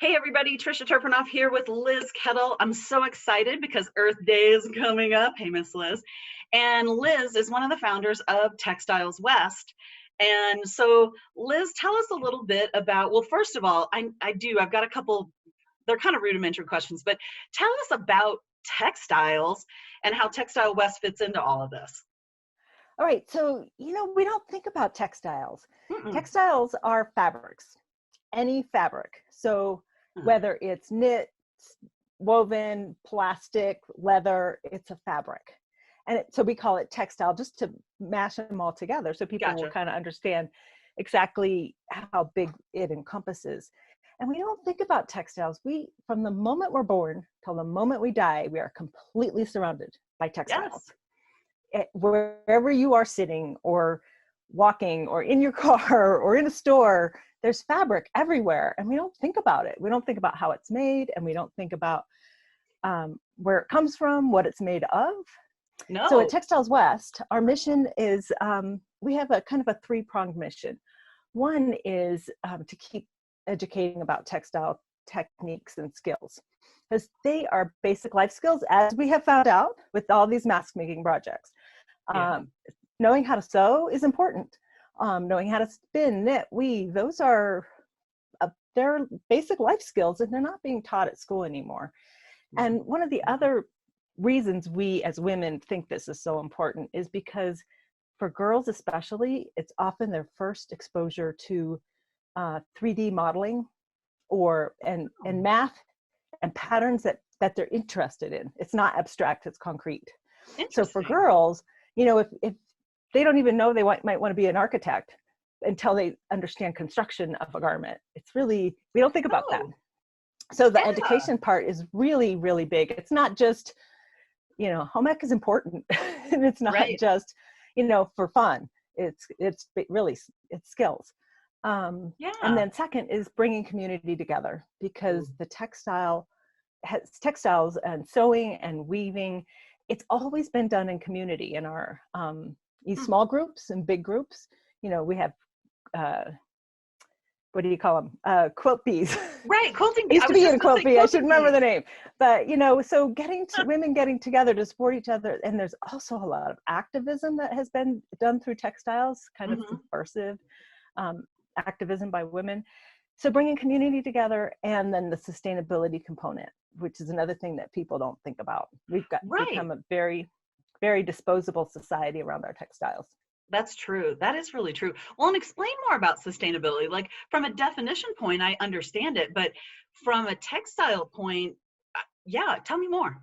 Hey everybody, Trisha Turpinoff here with Liz Kettle. I'm so excited because Earth Day is coming up. Hey, Miss Liz. And Liz is one of the founders of Textiles West. And so, Liz, tell us a little bit about, well, first of all, I've got a couple, they're kind of rudimentary questions, but tell us about textiles and how Textile West fits into all of this. All right, so, we don't think about textiles. Mm-mm. Textiles are fabrics, any fabric. So whether it's knit, woven, plastic, leather, it's a fabric. And so we call it textile just to mash them all together so people will Gotcha. kind of understand exactly how big it encompasses. And we don't think about textiles. From the moment we're born till the moment we die, we are completely surrounded by textiles. Yes. Wherever you are sitting or walking or in your car or in a store, there's fabric everywhere, and we don't think about it. We don't think about how it's made, and we don't think about where it comes from, what it's made of. No. So at Textiles West, our mission is, we have a kind of a three-pronged mission. One is to keep educating about textile techniques and skills, because they are basic life skills, as we have found out with all these mask making projects. Knowing how to sew is important. Knowing how to spin, knit, weave, those are they're basic life skills, and they're not being taught at school anymore. And one of the other reasons we as women think this is so important is because for girls especially, it's often their first exposure to 3D modeling and math and patterns that they're interested in. It's not abstract, it's concrete. So for girls, if they don't even know they might want to be an architect until they understand construction of a garment. It's really, we don't think about that. So the education part is really, really big. It's not just, home ec is important. And it's not just, for fun. It's really, it's skills. And then second is bringing community together, because the textiles and sewing and weaving, it's always been done in community in our small groups and big groups. We have what do you call them? Quilt bees. Right, quilting bees. Used to be in a quilt bee. I should remember the name. But so women getting together to support each other, and there's also a lot of activism that has been done through textiles, kind of subversive activism by women. So bringing community together, and then the sustainability component, which is another thing that people don't think about. We've become a very, very disposable society around our textiles. That's true. That is really true. Well, and explain more about sustainability. Like from a definition point, I understand it, but from a textile point, tell me more.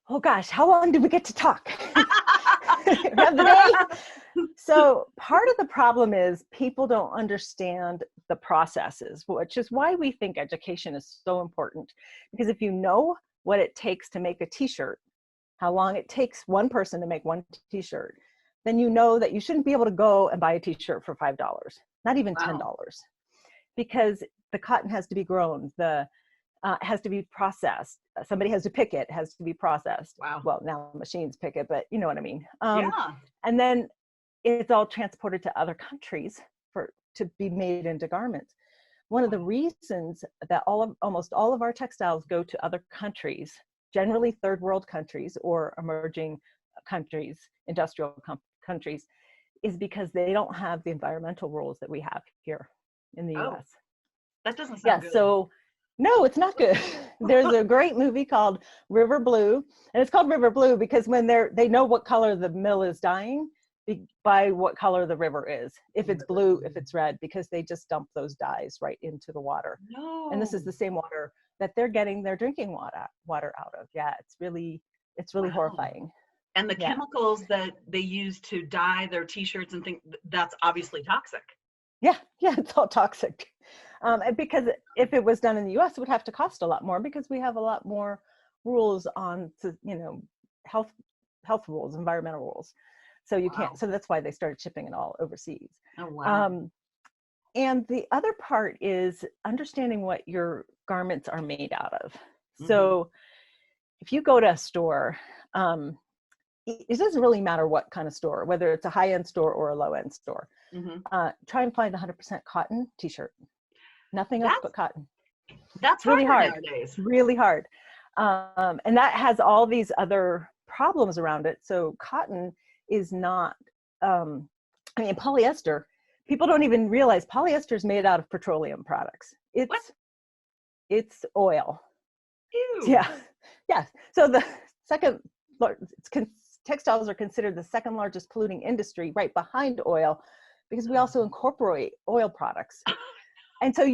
Oh gosh, how long did we get to talk? Have the day? So part of the problem is people don't understand the processes, which is why we think education is so important. Because if you know what it takes to make a t-shirt, how long it takes one person to make one t-shirt, then you know that you shouldn't be able to go and buy a t-shirt for $5, not even $10, because the cotton has to be grown, it has to be processed. Somebody has to pick it, has to be processed. Wow. Well, now machines pick it, but you know what I mean. And then it's all transported to other countries to be made into garments. One of the reasons that almost all of our textiles go to other countries, generally third world countries or emerging countries, industrial countries, is because they don't have the environmental rules that we have here in the US. That doesn't sound good. So no, it's not good. There's a great movie called River Blue, and it's called River Blue because when they know what color the mill is dyeing by what color the river is. If it's blue, if it's red, because they just dump those dyes right into the water. No. And this is the same water that they're getting their drinking water out of. Yeah, it's really horrifying. And the chemicals that they use to dye their t-shirts and things, that's obviously toxic. Yeah, it's all toxic. Because if it was done in the US, it would have to cost a lot more, because we have a lot more rules on, health rules, environmental rules. So you can't, so that's why they started shipping it all overseas. Oh, wow. And the other part is understanding what your garments are made out of. So if you go to a store, it doesn't really matter what kind of store, whether it's a high-end store or a low-end store. Try and find 100% cotton t-shirt. Nothing else but cotton. That's It's really harder hard, nowadays. really hard. And that has all these other problems around it. So cotton is not, I mean, polyester, people don't even realize polyester is made out of petroleum products. What? It's oil. Ew. Yeah. Yeah. So the second, textiles are considered the second largest polluting industry right behind oil, because we also incorporate oil products. And so,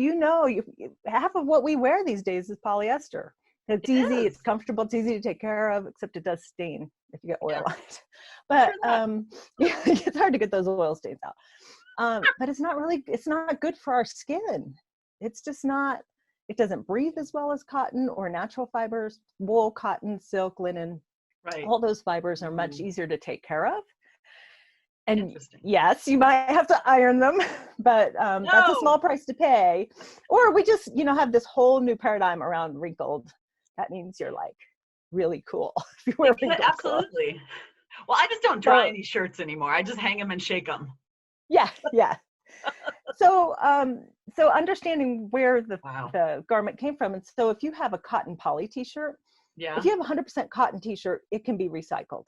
half of what we wear these days is polyester. It's It easy, it's is. comfortable, it's easy to take care of, except it does stain if you get oil Yes. on it. But True that. yeah, it's hard to get those oil stains out. But it's not good for our skin. It's just not, it doesn't breathe as well as cotton or natural fibers. Wool, cotton, silk, linen, Right. all those fibers are much easier to take care of. And Interesting. yes, you might have to iron them, but that's a small No. price to pay. Or we just, have this whole new paradigm around wrinkled. That means you're like really cool if you wear wrinkled clothes. Absolutely. Well, I just don't dry So any shirts anymore. I just hang them and shake them. yeah, yeah. So so understanding where Wow. the garment came from, and so if you have a cotton poly t-shirt, Yeah. if you have a 100% cotton t-shirt, it can be recycled.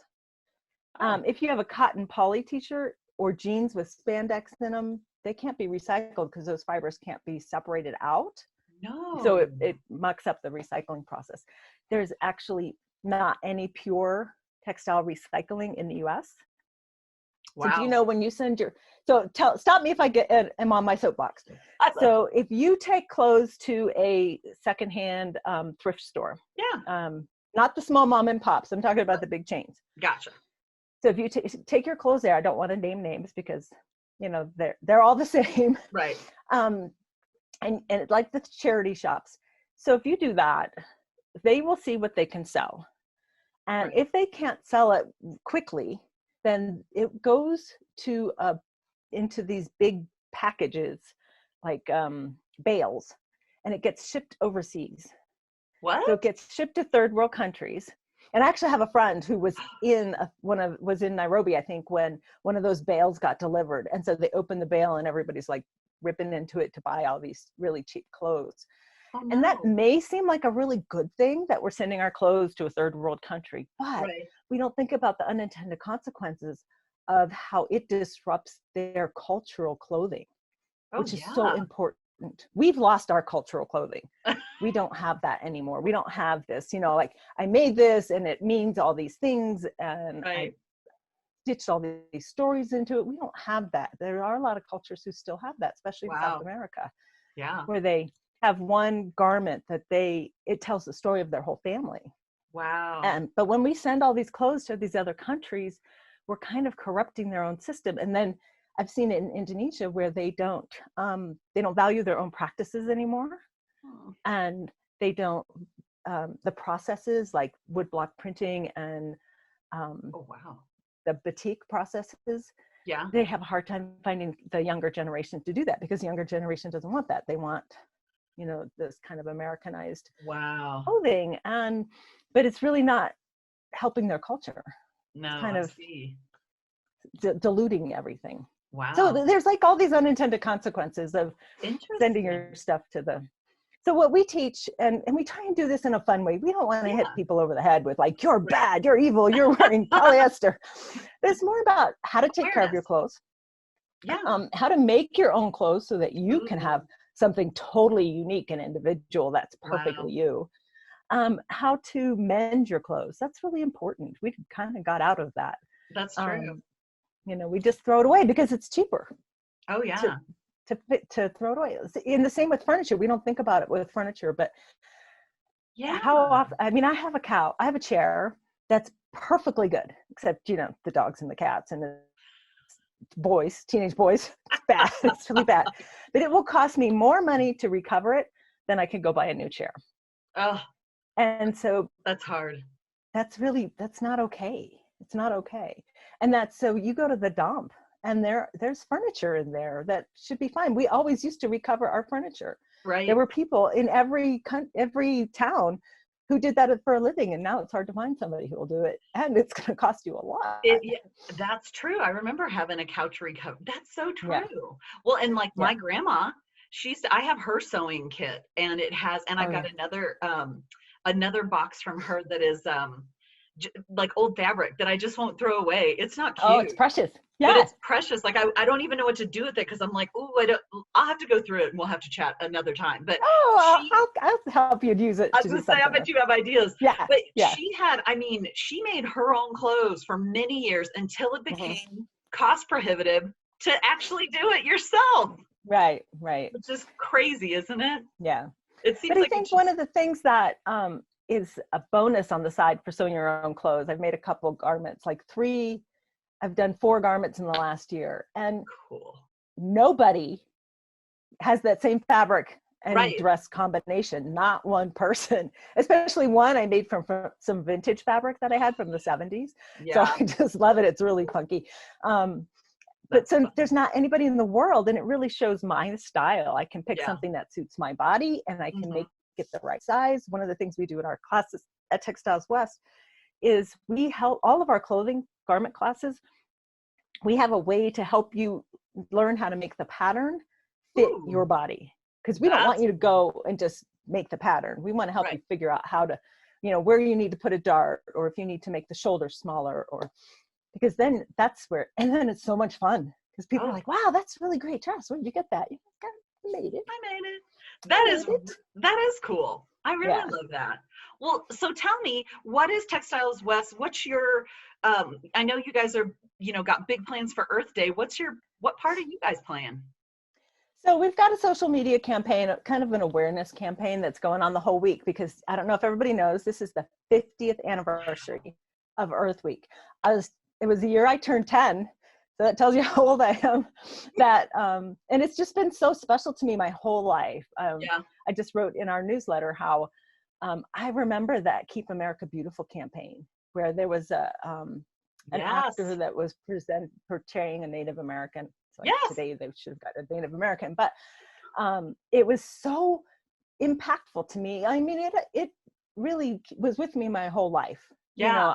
Oh. If you have a cotton poly t-shirt or jeans with spandex in them, they can't be recycled because those fibers can't be separated out. No. So it mucks up the recycling process. There's actually not any pure textile recycling in the US. So do you Wow. know when you send stop me if am on my soapbox. So if you take clothes to a secondhand thrift store, Yeah. not the small mom and pops, I'm talking about the big chains. Gotcha. So if you take your clothes there, I don't want to name names because, they're all the same. Right. And like the charity shops. So if you do that, they will see what they can sell. And Right. if they can't sell it quickly, then it goes into these big packages, like bales, and it gets shipped overseas. What? So it gets shipped to third world countries. And I actually have a friend who was in Nairobi, I think, when one of those bales got delivered. And so they opened the bale and everybody's like ripping into it to buy all these really cheap clothes. Oh, And that no. may seem like a really good thing that we're sending our clothes to a third world country, but Right. we don't think about the unintended consequences of how it disrupts their cultural clothing, Oh, which is so yeah. important. We've lost our cultural clothing. We don't have that anymore. We don't have this, like I made this and it means all these things and I Right. stitched all these stories into it. We don't have that. There are a lot of cultures who still have that, especially in South Wow. America, Yeah. where they have one garment that it tells the story of their whole family. Wow. But when we send all these clothes to these other countries, we're kind of corrupting their own system. And then I've seen it in Indonesia where they don't value their own practices anymore. Oh. And they don't, the processes like woodblock printing and Oh, wow. the batik processes, Yeah. they have a hard time finding the younger generation to do that because the younger generation doesn't want that. They want, this kind of Americanized Wow. clothing. But it's really not helping their culture. No, It's kind I of see. diluting everything. Wow. So there's like all these unintended consequences of sending your stuff to so what we teach, and we try and do this in a fun way. We don't want to hit people over the head with like, you're bad, you're evil, you're wearing polyester. But it's more about how to take care of your clothes. Yeah. How to make your own clothes so that you can have something totally unique and individual that's perfectly you. How to mend your clothes. That's really important. We kind of got out of that. That's true. We just throw it away because it's cheaper. Oh, yeah. To throw it away. In the same with furniture. We don't think about it with furniture, but Yeah. how often, I have a chair that's perfectly good, except, the dogs and the cats and the teenage boys. It's bad. It's really bad. But it will cost me more money to recover it than I can go buy a new chair. Oh. And so that's hard. That's not okay. It's not okay. And so you go to the dump and there's furniture in there that should be fine. We always used to recover our furniture. Right. There were people in every town who did that for a living, and now it's hard to find somebody who will do it, and it's going to cost you a lot. That's true. I remember having a couch recover. That's so true. Yeah. Well, and like my grandma, I have her sewing kit, and it has, and Oh I've got yeah. another box from her that is like old fabric that I just won't throw away. It's not Oh, it's cute, precious. but Yeah. it's precious. Like I don't even know what to do with it because I'm like, oh, I don't. I'll have to go through it and we'll have to chat another time. But Oh, she, I'll help you use it I to was do gonna say, I something bet with. you have ideas. Yeah. But Yeah. I mean, she made her own clothes for many years until it Hmm. became cost prohibitive to actually do it yourself, Right. Right. which is crazy, isn't it? Yeah. It But seems I like it think should. one of the things that is a bonus on the side for sewing your own clothes, I've made a couple garments, like three, I've done 4 garments in the last year, and Cool. nobody has that same fabric and Right. dress combination, not one person, especially one I made from some vintage fabric that I had from the 70s. So Yeah, I just love it. It's really funky. Um, but that's so fun. there's not anybody in the world, and it really shows my style. I can pick Yeah. something that suits my body, and I can Hmm. make it the right size. One of the things we do in our classes at Textiles West is we help all of our clothing garment classes. We have a way to help you learn how to make the pattern fit your Ooh, body, because we don't want that's you to go and just make the pattern. We want to help right. you figure out how to, where you need to put a dart, or if you need to make the shoulder smaller, or because then that's where, and then it's so much fun because people are Oh, like, wow, that's really great dress. Where did you get that? You made it. I made it. I That is made it. that is cool. I really Yeah. love that. Well, so tell me, what is Textiles West? What's your I know you guys are, got big plans for Earth Day. What part are you guys playing? So we've got a social media campaign, kind of an awareness campaign that's going on the whole week, because I don't know if everybody knows, this is the 50th anniversary of Earth Week. It was the year I turned 10. So that tells you how old I am. And it's just been so special to me my whole life. Yeah. I just wrote in our newsletter how I remember that Keep America Beautiful campaign, where there was an actor Yes. that was portraying a Native American. It's like Yes. today they should have got a Native American, but it was so impactful to me. I mean, it really was with me my whole life. Yeah.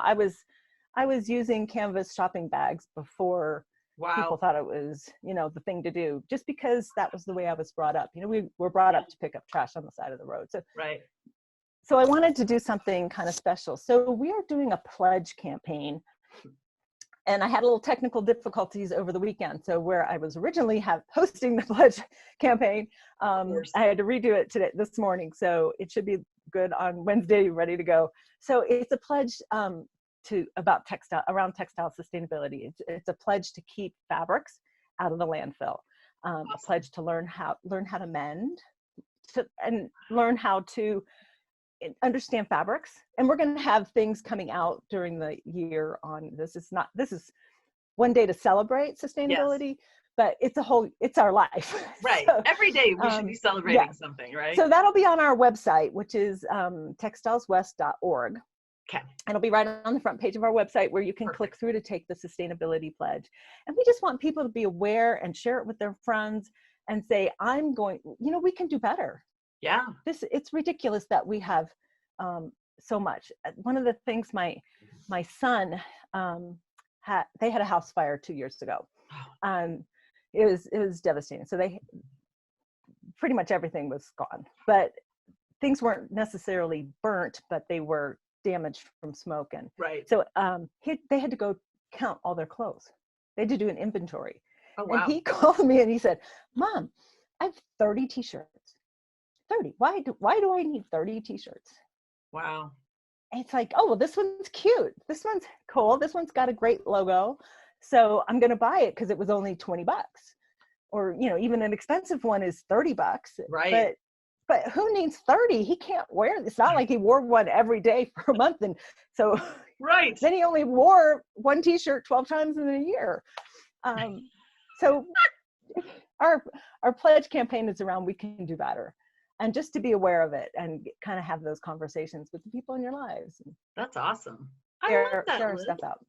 I was using canvas shopping bags before people Wow. thought it was, the thing to do, just because that was the way I was brought up. We were brought Yeah. up to pick up trash on the side of the road. Right. So I wanted to do something kind of special. So we are doing a pledge campaign, and I had a little technical difficulties over the weekend. So where I was originally hosting the pledge campaign, Of course. I had to redo it this morning. So it should be good on Wednesday, ready to go. So it's a pledge around textile sustainability. It's a pledge to keep fabrics out of the landfill. A Awesome. pledge to learn how to mend, and learn how to understand fabrics. And we're going to have things coming out during the year on this. This is one day to celebrate Yes. sustainability, but it's our life. Right. So Every day we should be yeah, celebrating something, right? so that'll be on our website, which is textileswest.org. Okay. It'll be right on the front page of our website, where you can click Perfect. through to take the sustainability pledge. And we just want people to be aware and share it with their friends and say, we can do better. Yeah. It's ridiculous that we have so much. One of the things my son they had a house fire 2 years ago. Oh, It was devastating. So they pretty much everything was gone, but things weren't necessarily burnt, but they were damaged from smoke. And right. so they had to go count all their clothes. They had to do an inventory. Oh, And wow. he called me and he said, Mom, I have 30 t-shirts. 30. Why do I need 30 t-shirts? Wow. And it's like, oh, well, this one's cute. This one's cool. This one's got a great logo. So I'm going to buy it because it was only $20. Or, even an expensive one is $30. Right. But who needs 30? He can't wear it. It's not like he wore one every day for a month. And so Right. then he only wore one t-shirt 12 times in a year. So our pledge campaign is around we can do better. And just to be aware of it and kind of have those conversations with the people in your lives. And That's awesome. I love share that, our Liz. stuff out.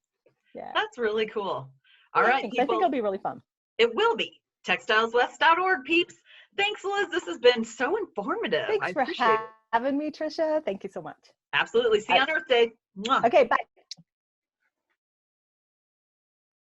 Yeah. That's really cool. All right, Thanks. I think people. it'll be really fun. It will be. Textileswest.org, peeps. Thanks, Liz. This has been so informative. I Thanks for appreciate it. having me, Trisha. Thank you so much. Absolutely. See you on Earth Day. Mwah. Okay, bye.